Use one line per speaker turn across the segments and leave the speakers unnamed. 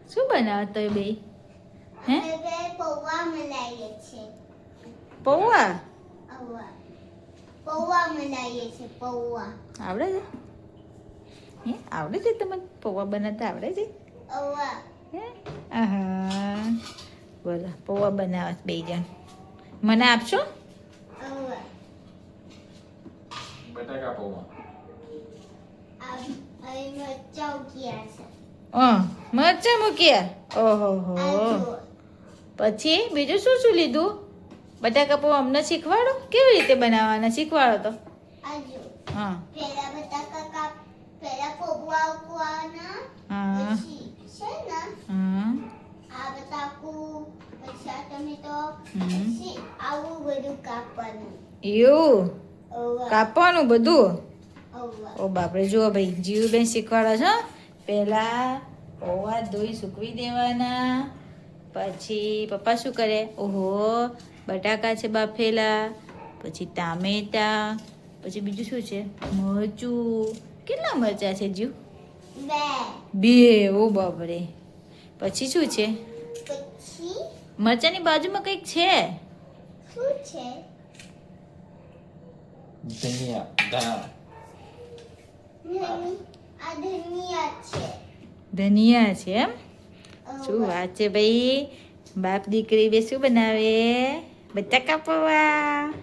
શું બનાવો તો બે? હે?
પૌવા બનાવીએ છે.
પૌવા?
પૌવા બનાવીએ છે. પૌવા
આવડે છે? હે આવડે છે તમને પૌવા બનાવતા આવડે છે? હે? આહા બોલો પૌવા બનાવે બે જણ. મને આપશો?
બટાકા પૌવા.
મરચાં ઉકળ્યા છે.
મરચાં મૂક્યા. ઓહો હો. પછી બીજું શું શું લીધું? બટાકા પૌવા અમને શીખવાડો કેવી રીતે બનાવવાના શીખવાડો તો. હા
પેલા પૌવા ઉકળવાના.
હા
પછી છે ને
હા
આ બટાકું પછી આ ટમેટો
હમ.
પછી આવું બધું કાપવાનું.
એવું કાપવાનું બધું.
ઓવા.
ઓ બાપરે જુઓ ભાઈ જીવુબેન શીખવાડો છો. પહેલા પૌવા ધોઈ સૂકવી દેવાના. પછી પપ્પા શું કરે? ઓહો બટાકા છે બાફેલા. પછી ટામેટા. પછી બીજું શું છે? મરચું. કેટલા મરચા છે જીવ? બે. ઓ બાપરે. પછી શું છે?
પછી
મરચાની બાજુમાં કંઈક છે.
શું છે?
ધનિયા.
આ ધનિયા છે.
ધનિયા છે એમ? શું વાત છે ભાઈ. બાપ દીકરી બે શું બનાવે? બટાકા પૌવા.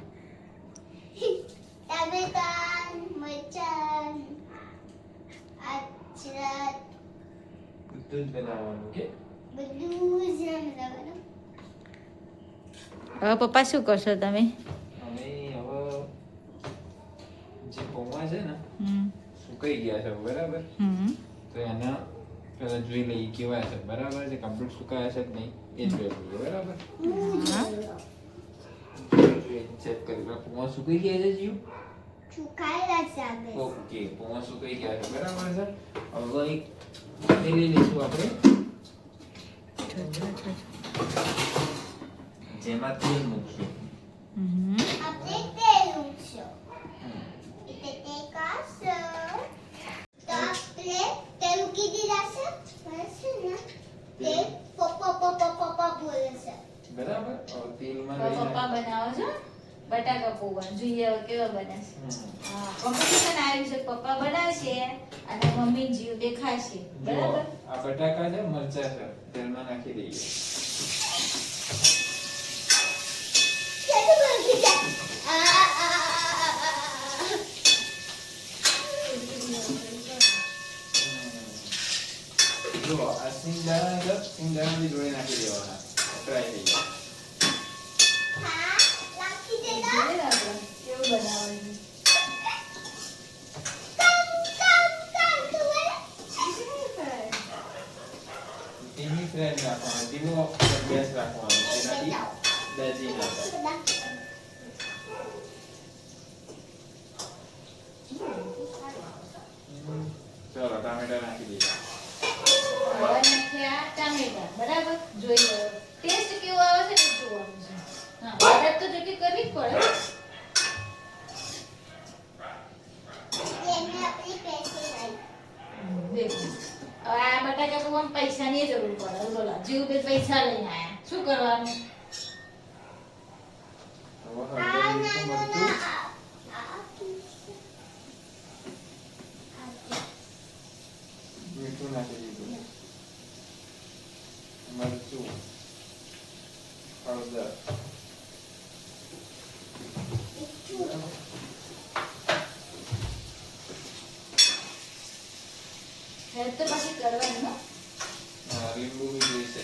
ટામેટા મરચાં અદરક
બધું જ બનાવવાનું કે
બધું જ બનાવવાનું.
હવે પપ્પા શું કરશો તમે?
અમે હવે જે પૌવા છે ને
હમ
સુકાઈ ગયા છે બરાબર.
હમ
તો એના પેલા જોઈ લઈએ કેવા છે બરાબર છે કમ્પ્લીટ સુકાયા છે કે નહીં એ જોઈ લઈએ બરાબર. ચેક કરી લો પૌવા સુકાઈ ગયા છે જીવ.
સુકાયેલા છે.
ઓકે પૌવા સુકાઈ ગયા છે બરાબર છે. હવે એક લઈ લઈશું આપણે જેમાં તેલ મૂકશું.
હમ
આપણે તેલ મૂકશું. એટલે તે કાઢશો. તો આપણે તેલ મૂકી દીધા છે. બસ ને તે પપ્પા બોલે છે.
બરાબર હવે તેલમાં
તો
લઈને
પપ્પા બનાવો છો બટાકા પૌવા. જોઈએ હવે કેવા બનાવશે. હા કોમ્પિટિશન આવ્યું છે. પપ્પા બનાવશે અને મમ્મી જીવ દેખાશે.
જો
બરાબર.
આ બટાકા છે મરચા છે તેલમાં નાખી દઈએ.
કેટલું બની જાય?
જો આ સિંગદાણા છે સિંગદાણાની જોડે નાખી દેવાના ફ્રાય થઈ જાય.
હા નાખી દેતા.
જોઈએ ને આપણે કેવું બનાવવાનું.
ધીમી ફ્લેમ રાખવાનો ધીમો ગેસ રાખવાનો જેનાથી દાજી ના થાય. ચલો ટામેટા નાખી દીધા.
હવે નાખ્યા ટામેટા. બરાબર. જોઈ લો ટેસ્ટ કેવો આવે છે ને જોવાનું છે. હા આદત તો જોકે કરવી જ પડે.
એને આપણી પેસે લઈ.
દેખો હવે આ બટાકા પૌવામાં પૈસાની જરૂર પડે. બોલો જીવબેન પૈસા લઈને આયા. શું કરવાનું?
હવે હળદર મીઠું મરચું મીઠું નાખી દીધું. મરચું હળદર
હેલ્પ તો પાછી કરવાની હો.
લીંબુ બી જોઈશે.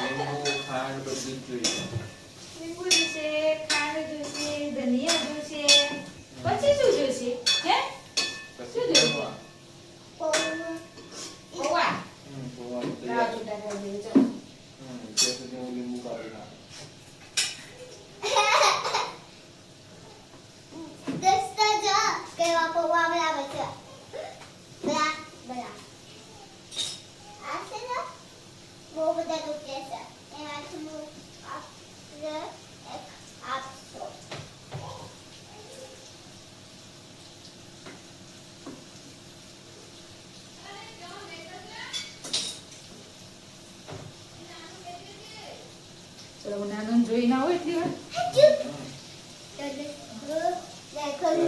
લીંબુ ખાંડ બધું જ જોઈશે.
લીંબુ જોઈશે, ખાંડ જોઈશે, ધનિયા જોઈશે. પછી શું જોઈશે? હે?
પછી પૌવા.
પૌવા.
પૌવાનું
રાવ
તૈયાર.
છૂટા કરી દેજો. ચલો.
ત્યાં સુધી હું લીંબુ કાઢી નાખું.
દસ્તા જા કેવા પૌવા બનાવે છે. બરા બરા. આ છે ને બહુ બધા રૂપિયા છે. એમાંથી હું આપણે એક આપશો.
ચલો નાનું જોઈ ના હોય એટલી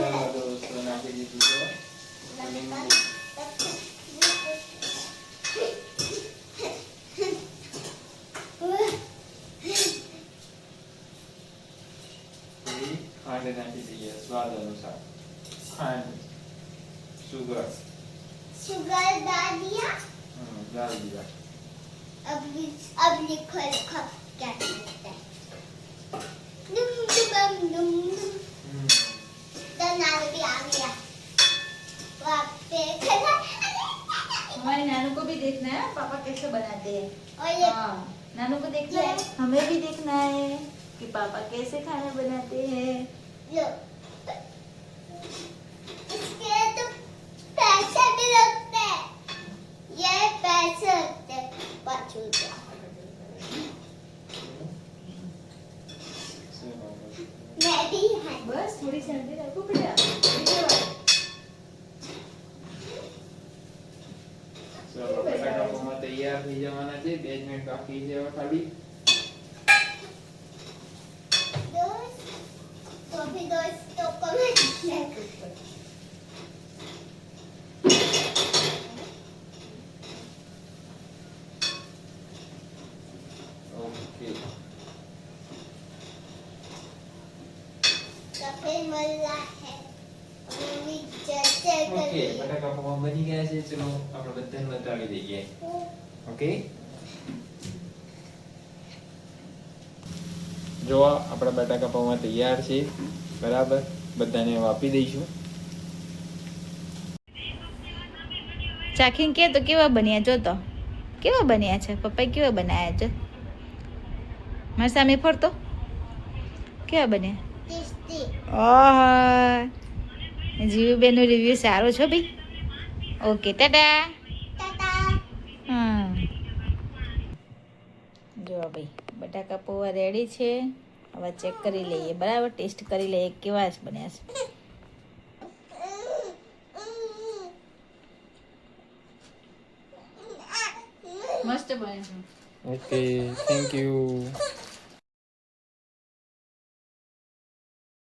વાર
દોસ્તો નાખી દીધું છે લીંબુ. પછી ખાંડ નાખી દઈએ સ્વાદ અનુસાર. ખાંડ, સુગર,
शुगर डाल दिया
डाल दिया.
अब लिखो लिखो क्या कहते हैं दुम दुम दुम दुम तो नाल भी आ गया वहाँ पे खड़ा
हमारे नानू को भी देखना है पापा कैसे बनाते हैं
और ये
हाँ नानू को देखना है हमें भी देखना है कि पापा कैसे खाना बनाते हैं
लो इसके तो पैसे भी लगते हैं ये पैसे लगते हैं 5 रुपया मैं भी है
बस थोड़ी सर्दी रखो पड़ा
ચલો બટાકા પૌવા તૈયાર થઈ જવાના છે. 2 મિનિટ બાકી છે હવે ખાલી.
दोस्त तो भी दोस्तों को मैं
ઓકે
कपड़े मल्ला है मम्मी जैसे
ઓકે બટાકા પૌવા બની ગયા છે. ચલો આપણે બધાને બતાવી દઈએ. ઓકે જો આપણા બટાકા પૌવા તૈયાર છે. બરાબર બધાને આપી દઈશું.
ચાખીને કે તો કેવા બન્યા જો તો કેવા બન્યા છે પપ્પાએ કેવા બનાયા છે મારી સામે ફરતો કેવા બન્યા
टेस्टी
ઓહ જીવુબેનનો રિવ્યુ સારો છો ભાઈ ઓકે ટાટા
टाटा
જો ભાઈ બટાકા પૌવા રેડી છે હવે ચેક કરી લઈએ બરાબર ટેસ્ટ કરી લઈએ કેવા બન્યા છે મસ્ત બન્યા છે
ઓકે થેન્ક યુ.